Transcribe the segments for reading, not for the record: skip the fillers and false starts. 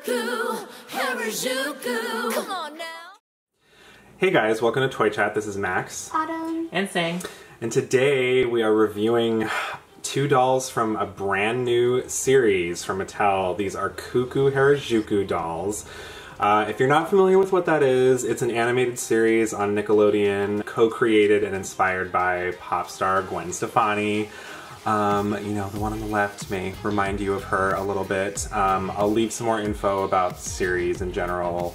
Kuu Harajuku. Come on now. Hey guys, welcome to Toy Chat. This is Max. Autumn. And Sang. And today we are reviewing two dolls from a brand new series from Mattel. These are Kuu Kuu Harajuku dolls. If you're not familiar with what that is, it's an animated series on Nickelodeon, co-created and inspired by pop star Gwen Stefani. You know, the one on the left may remind you of her a little bit. I'll leave some more info about the series in general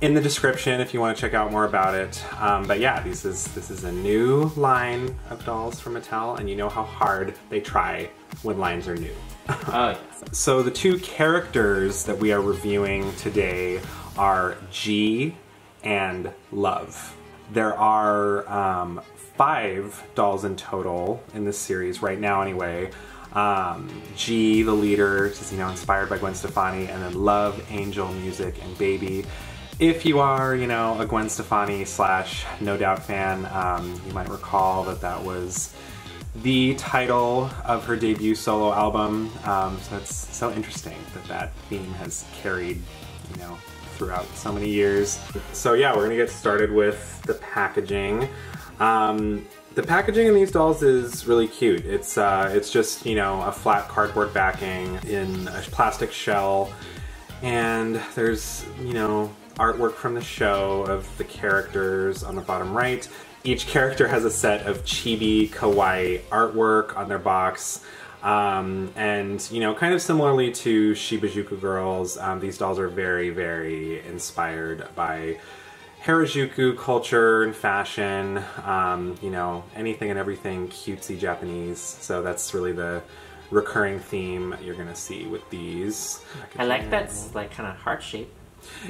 in the description if you want to check out more about it. But yeah, this is a new line of dolls from Mattel, and you know how hard they try when lines are new. Oh, yes. So the two characters that we are reviewing today are G and Love. There are 5 dolls in total in this series right now anyway. G, the leader, is, you know, inspired by Gwen Stefani, and then Love, Angel, Music, and Baby. If you are, you know, a Gwen Stefani / No Doubt fan, you might recall that that was the title of her debut solo album. So it's so interesting that that theme has carried, you know, throughout so many years. So yeah, we're gonna get started with the packaging. The packaging in these dolls is really cute. It's just, you know, a flat cardboard backing in a plastic shell, and there's, you know, artwork from the show of the characters on the bottom right. Each character has a set of chibi kawaii artwork on their box. And, you know, kind of similarly to Shibajuku Girls, these dolls are very, very inspired by Harajuku culture and fashion, you know, anything and everything cutesy Japanese. So that's really the recurring theme you're gonna see with these. I like that's like kind of heart-shaped.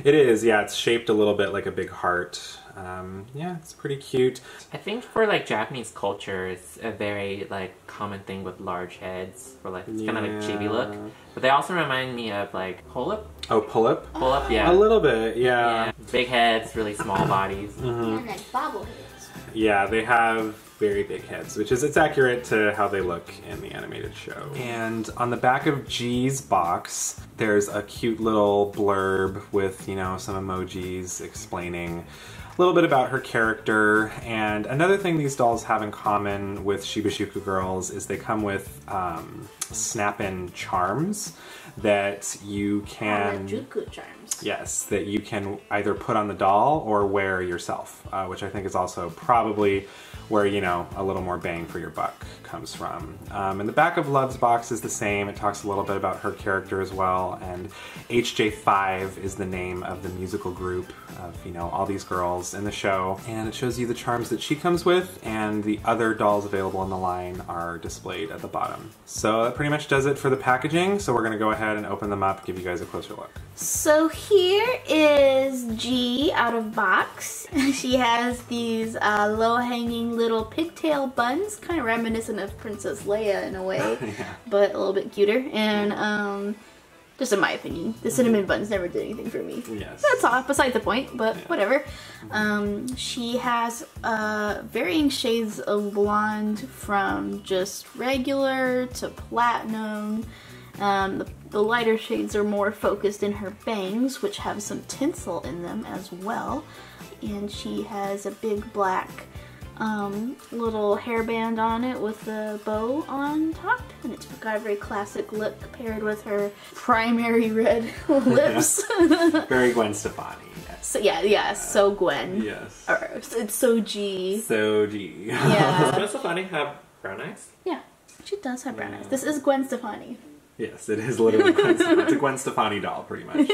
It is, yeah, it's shaped a little bit like a big heart. Yeah, it's pretty cute. I think for like Japanese culture, it's a very like common thing with large heads, or like it's kind of like chibi look. But they also remind me of like pull-up. Oh, pull-up? Pull-up, yeah. A little bit, yeah. Big heads, really small bodies. And then bobbleheads. Yeah, they have very big heads, which is, it's accurate to how they look in the animated show. And on the back of G's box, there's a cute little blurb with, you know, some emojis explaining a little bit about her character. And another thing these dolls have in common with Shibajuku Girls is they come with snap-in charms that you can... Harajuku charms. Yes, that you can either put on the doll or wear yourself, which I think is also probably where, you know, a little more bang for your buck comes from. And the back of Love's box is the same. It talks a little bit about her character as well, and HJ5 is the name of the musical group of, you know, all these girls in the show. And it shows you the charms that she comes with, and the other dolls available in the line are displayed at the bottom. So that pretty much does it for the packaging, so we're gonna go ahead and open them up, give you guys a closer look. So here is G out of box. She has these low-hanging little pigtail buns, kind of reminiscent of Princess Leia in a way, Yeah. but a little bit cuter. And just in my opinion, the cinnamon buns never did anything for me. Yes. That's all, beside the point, but Yeah. whatever. She has varying shades of blonde, from just regular to platinum. The lighter shades are more focused in her bangs, which have some tinsel in them as well. And she has a big black little hairband on it with a bow on top. And it's got a very classic look paired with her primary red lips. Very Gwen Stefani. Yes. So yeah, so Gwen. Yes. Or, it's so G. So G. Does Yeah. Gwen Stefani have brown eyes? Yeah, she does have brown eyes. This is Gwen Stefani. Yes, it is literally Gwen Stefani. It's a Gwen Stefani doll, pretty much.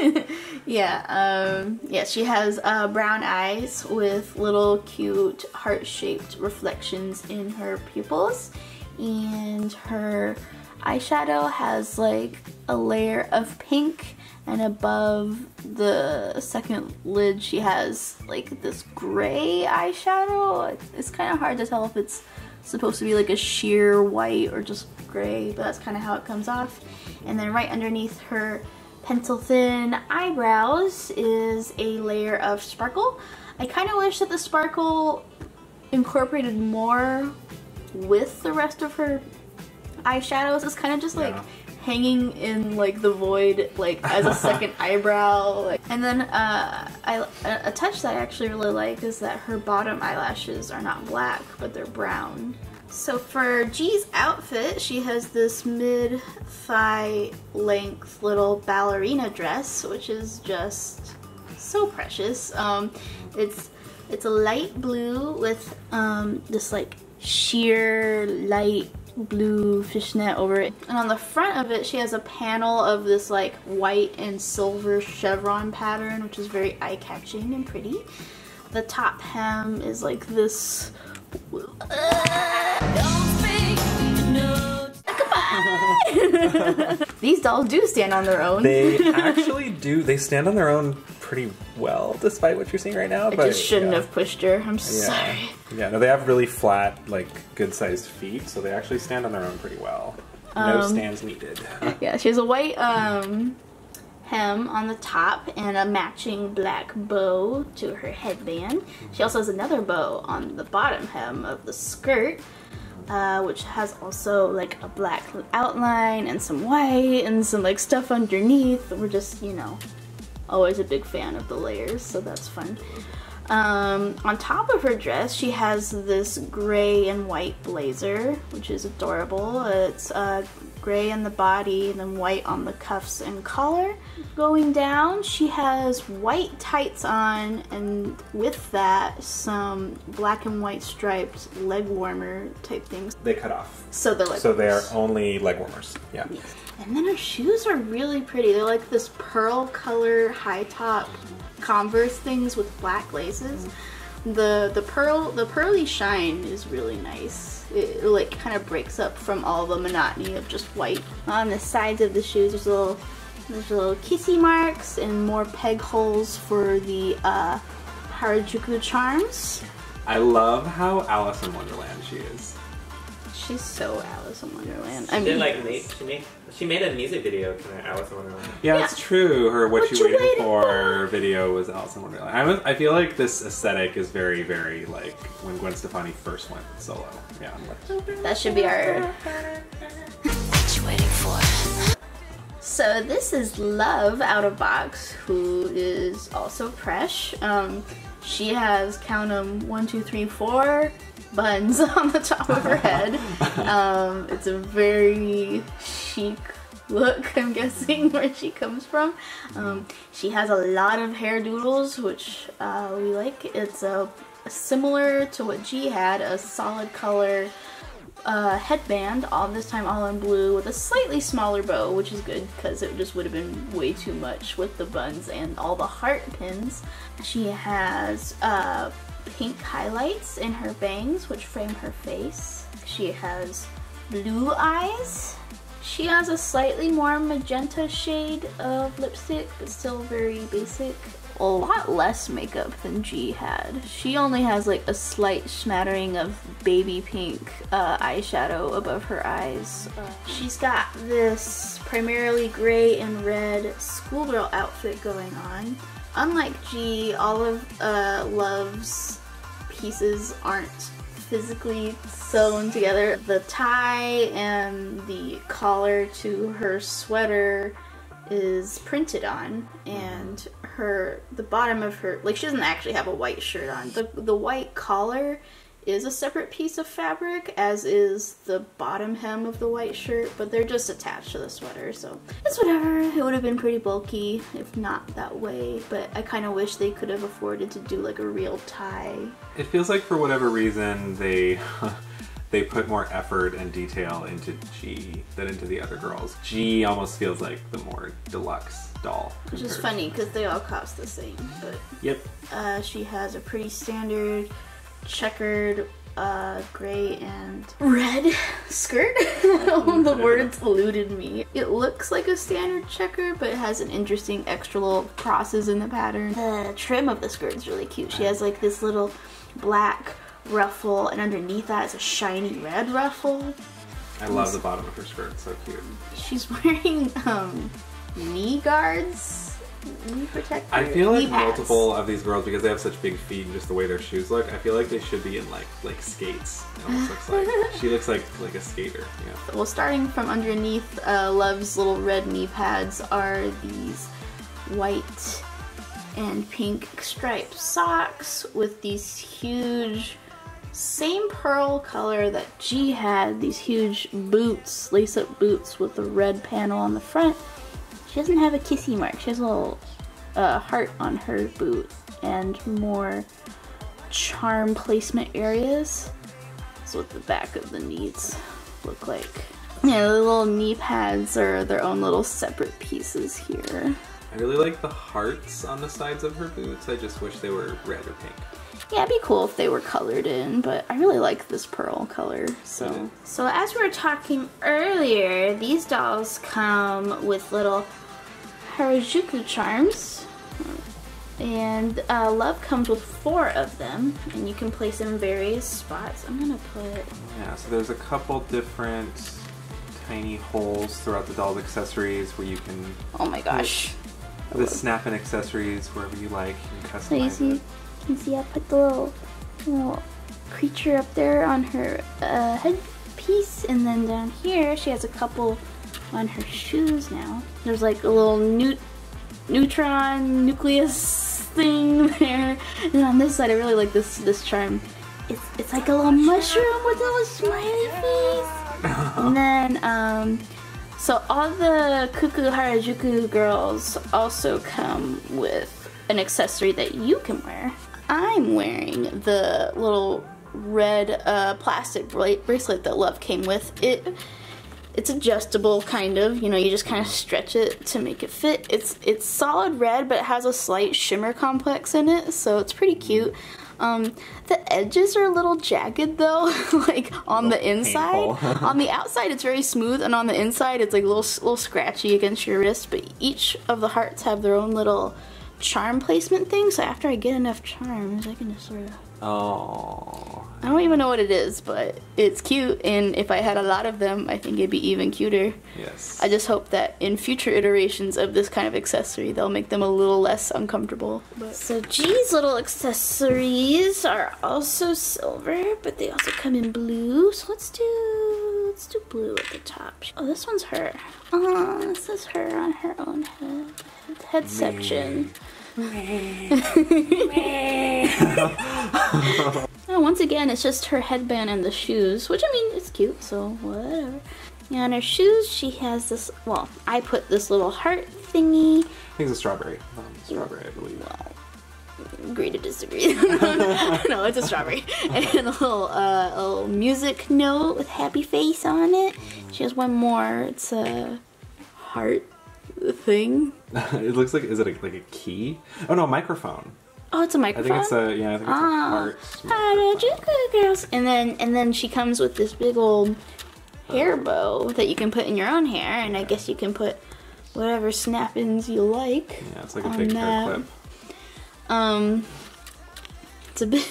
Yeah, yeah, she has brown eyes with little cute heart-shaped reflections in her pupils, and her eyeshadow has like a layer of pink, and above the second lid she has like this gray eyeshadow. It's kind of hard to tell if it's supposed to be like a sheer white or just gray, but that's kind of how it comes off. And then right underneath her pencil thin eyebrows is a layer of sparkle. I kind of wish that the sparkle incorporated more with the rest of her eyeshadows. It's kind of just like hanging in like the void, like as a second eyebrow. Like. And then a touch that I actually really like is that her bottom eyelashes are not black, but they're brown. So for G's outfit, she has this mid-thigh length little ballerina dress, which is just so precious. It's a light blue with this like sheer light blue fishnet over it. And on the front of it, she has a panel of this like white and silver chevron pattern, which is very eye-catching and pretty. The top hem is like this. These dolls do stand on their own. They actually do. They stand on their own pretty well, despite what you're seeing right now. I just shouldn't have pushed her. I'm sorry. Yeah, no, they have really flat, like, good-sized feet, so they actually stand on their own pretty well. No stands needed. Yeah, she has a white hem on the top and a matching black bow to her headband. She also has another bow on the bottom hem of the skirt, which has also like a black outline and some white and some like stuff underneath. We're just, you know, always a big fan of the layers, so that's fun. On top of her dress, she has this gray and white blazer, which is adorable. It's gray in the body and then white on the cuffs and collar. Going down, she has white tights on, and with that, some black and white striped leg warmer type things. They cut off. So they're like. So they are only leg warmers. Yeah. Yes. And then her shoes are really pretty. They're like this pearl color high top Converse things with black laces. The pearly shine is really nice. It like kind of breaks up from all the monotony of just white. On the sides of the shoes, there's little kissy marks and more peg holes for the Harajuku charms. I love how Alice in Wonderland she is. She's so Alice in Wonderland. She did like she made a music video to Alice in Wonderland. Yeah, it's true. Her What You Waiting For video was Alice in Wonderland. I feel like this aesthetic is very, very like when Gwen Stefani first went solo. Yeah. That should be our. What you waiting for? So this is Love out of box, who is also fresh. She has, count them, 1, 2, 3, 4 buns on the top of her head. It's a very chic look, I'm guessing, where she comes from. She has a lot of hair doodles, which we like. It's similar to what G had, a solid color headband, all this time all in blue with a slightly smaller bow, which is good because it just would have been way too much with the buns and all the heart pins. She has pink highlights in her bangs, which frame her face. She has blue eyes. She has a slightly more magenta shade of lipstick, but still very basic. A lot less makeup than G had. She only has like a slight smattering of baby pink eyeshadow above her eyes. She's got this primarily gray and red schoolgirl outfit going on. Unlike G, all of Love's pieces aren't physically sewn together. The tie and the collar to her sweater is printed on, and the bottom of her, like, she doesn't actually have a white shirt on. The white collar is a separate piece of fabric, as is the bottom hem of the white shirt, but they're just attached to the sweater, so it's whatever. It would have been pretty bulky if not that way, but I kind of wish they could have afforded to do like a real tie. It feels like for whatever reason they they put more effort and detail into G than into the other girls. G almost feels like the more deluxe doll. Which is funny because they all cost the same, but yep. She has a pretty standard checkered gray and red skirt. The words eluded me. It looks like a standard checker, but it has an interesting extra little crosses in the pattern. The trim of the skirt is really cute. She has like this little black ruffle, and underneath that is a shiny red ruffle. I love the bottom of her skirt, it's so cute. She's wearing knee guards knee protector. I feel like knee pads. multiple of these girls, because they have such big feet and just the way their shoes look, I feel like they should be in like skates. It almost looks like she looks like a skater. Yeah. Well, starting from underneath, Love's little red knee pads are these white and pink striped socks with these huge, same pearl color that G had, these huge boots, lace-up boots with a red panel on the front. She doesn't have a kissy mark. She has a little heart on her boot and more charm placement areas. That's what the back of the knees look like. Yeah, the little knee pads are their own little separate pieces here. I really like the hearts on the sides of her boots. I just wish they were red or pink. Yeah, it'd be cool if they were colored in, but I really like this pearl color. So as we were talking earlier, these dolls come with little Harajuku charms, and Love comes with 4 of them, and you can place them in various spots. I'm gonna put... Yeah, so there's a couple different tiny holes throughout the doll's accessories where you can... Oh my gosh. The snap-in accessories wherever you like. You can So you customize it. can see I put the little creature up there on her headpiece, and then down here she has a couple on her shoes now. There's like a little neutron nucleus thing there, and on this side I really like this charm. It's like a little mushroom with a little smiley face. And then so all the Kuu Kuu Harajuku girls also come with an accessory that you can wear. I'm wearing the little red plastic bracelet that Love came with. It's adjustable, kind of. You know, you just kind of stretch it to make it fit. It's solid red, but it has a slight shimmer complex in it, so it's pretty cute. The edges are a little jagged though, like on the inside. On the outside it's very smooth, and on the inside it's like a little scratchy against your wrist, but each of the hearts have their own little charm placement thing, so after I get enough charms I can just sort of... Oh. I don't even know what it is, but it's cute, and if I had a lot of them I think it'd be even cuter. Yes. I just hope that in future iterations of this kind of accessory they'll make them a little less uncomfortable. So G's little accessories are also silver, but they also come in blue, so let's do blue at the top. Oh, this one's her. Oh, this is her on her own head section. Oh, once again, it's just her headband and the shoes, which I mean, it's cute, so whatever. And on her shoes, she has this, well, I put this little heart thingy. I think it's a strawberry. Strawberry, I believe. Well, agree to disagree. No, it's a strawberry. And a little music note with happy face on it. She has one more. It's a heart thing. It looks like, is it like a key? Oh no, microphone. Oh, it's a microphone? I think it's a, yeah, I think it's a heart. Harajuku girls. And then she comes with this big old hair bow that you can put in your own hair, and I guess you can put whatever snap-ins you like. Yeah, it's like a big hair clip. It's a bit...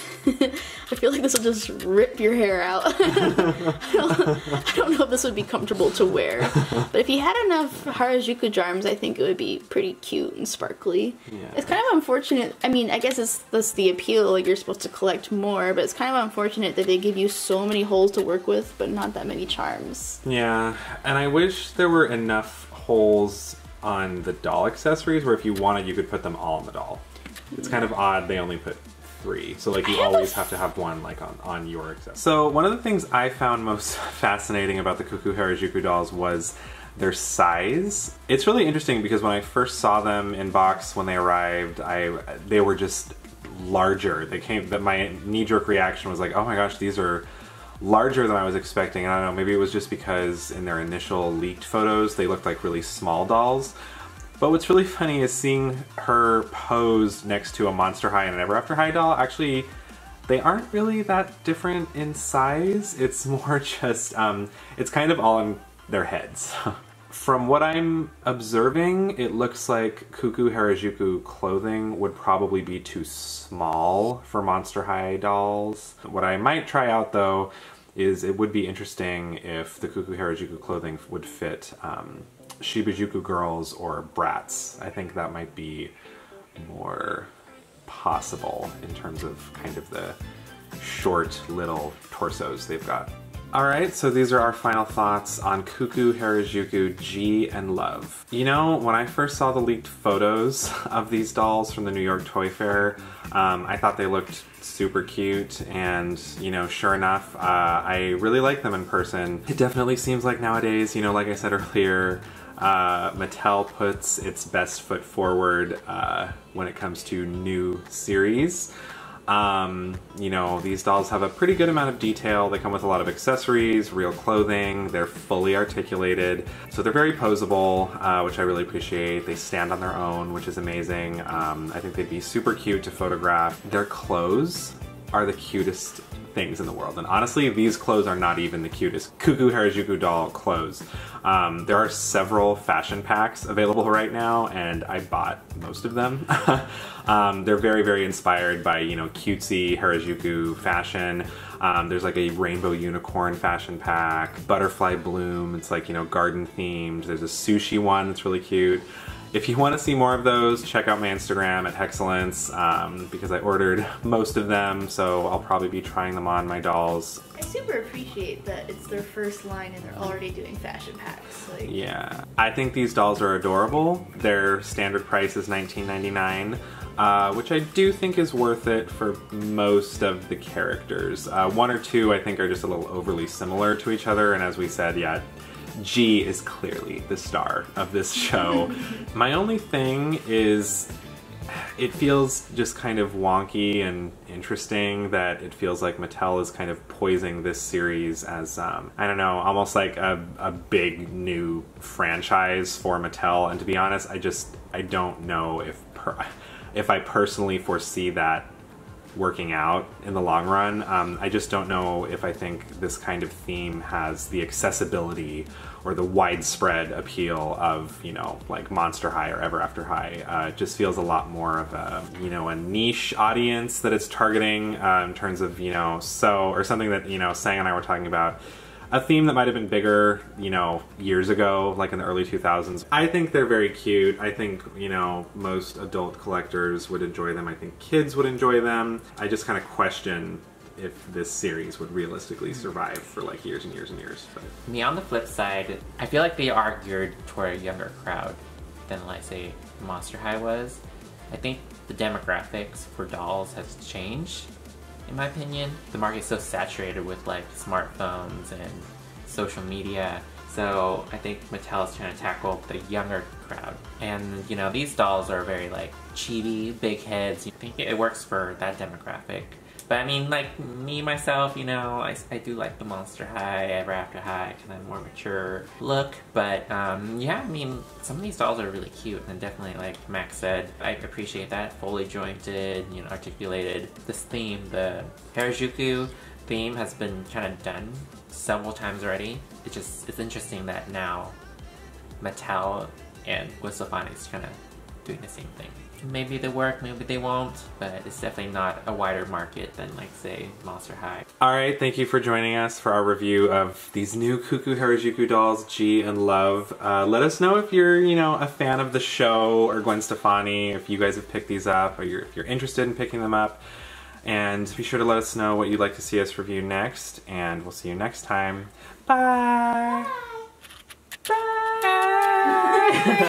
I feel like this will just rip your hair out. I don't know if this would be comfortable to wear. But if you had enough Harajuku charms, I think it would be pretty cute and sparkly. Yeah. It's kind of unfortunate. I mean, I guess that's the appeal. Like, you're supposed to collect more, but it's kind of unfortunate that they give you so many holes to work with, but not that many charms. Yeah, and I wish there were enough holes on the doll accessories where if you wanted, you could put them all on the doll. It's kind of odd they only put 3, so like you always have to have one like on your accessory. So one of the things I found most fascinating about the Kuu Kuu Harajuku dolls was their size. It's really interesting because when I first saw them in box when they arrived, they were just larger. My knee-jerk reaction was like, oh my gosh, these are larger than I was expecting. And I don't know, maybe it was just because in their initial leaked photos they looked like really small dolls. But what's really funny is seeing her pose next to a Monster High and an Ever After High doll. Actually, they aren't really that different in size. It's more just, it's kind of all in their heads. From what I'm observing, it looks like Kuu Kuu Harajuku clothing would probably be too small for Monster High dolls. What I might try out though is it would be interesting if the Kuu Kuu Harajuku clothing would fit Shibajuku girls or Bratz. I think that might be more possible in terms of kind of the short little torsos they've got. Alright, so these are our final thoughts on Kuu Kuu Harajuku, G, and Love. You know, when I first saw the leaked photos of these dolls from the New York Toy Fair, I thought they looked super cute, and, you know, sure enough, I really like them in person. It definitely seems like nowadays, you know, like I said earlier, Mattel puts its best foot forward when it comes to new series. You know, these dolls have a pretty good amount of detail. They come with a lot of accessories, real clothing, they're fully articulated, so they're very posable, which I really appreciate. They stand on their own, which is amazing. I think they'd be super cute to photograph. Their clothes are the cutest things in the world, and honestly, these clothes are not even the cutest Kuu Kuu Harajuku doll clothes. There are several fashion packs available right now, and I bought most of them. They're very, very inspired by, you know, cutesy Harajuku fashion. There's like a rainbow unicorn fashion pack, butterfly bloom, it's like, you know, garden themed. There's a sushi one that's really cute. If you want to see more of those, check out my Instagram at Hexcellence, because I ordered most of them, so I'll probably be trying them on my dolls. I super appreciate that it's their first line and they're already doing fashion packs. Like... Yeah. I think these dolls are adorable. Their standard price is $19.99, which I do think is worth it for most of the characters. One or two I think are just a little overly similar to each other, and as we said, yeah, G is clearly the star of this show. My only thing is, it feels just kind of wonky and interesting that it feels like Mattel is kind of poising this series as, I don't know, almost like a big new franchise for Mattel. And to be honest, I don't know if I personally foresee that working out in the long run. I just don't know if I think this kind of theme has the accessibility or the widespread appeal of, you know, like Monster High or Ever After High. It just feels a lot more of a, you know, a niche audience that it's targeting in terms of, you know, or something that, you know, Sang and I were talking about. A theme that might have been bigger, you know, years ago, like in the early 2000s. I think they're very cute. I think, you know, most adult collectors would enjoy them. I think kids would enjoy them. I just kind of question if this series would realistically survive for like years and years and years. But. Me, on the flip side, I feel like they are geared toward a younger crowd than, like, say, Monster High was. I think the demographics for dolls has changed. In my opinion, the market is so saturated with like smartphones and social media, so I think Mattel is trying to tackle the younger crowd. And, you know, these dolls are very like chibi, big heads. You think it works for that demographic. But I mean, like me, myself, you know, I do like the Monster High, Ever After High, kind of more mature look. But yeah, I mean, some of these dolls are really cute, and definitely, like Max said, I appreciate that. Fully jointed, you know, articulated. This theme, the Harajuku theme, has been kind of done several times already. It's interesting that now Mattel and Gwen Stefani is kind of doing the same thing. Maybe they work, maybe they won't, but it's definitely not a wider market than, like, say, Monster High. Alright, thank you for joining us for our review of these new Kuu Kuu Harajuku dolls, G and Love. Let us know if you're, you know, a fan of the show or Gwen Stefani, if you guys have picked these up, or if you're interested in picking them up. And be sure to let us know what you'd like to see us review next, and we'll see you next time. Bye! Bye! Bye!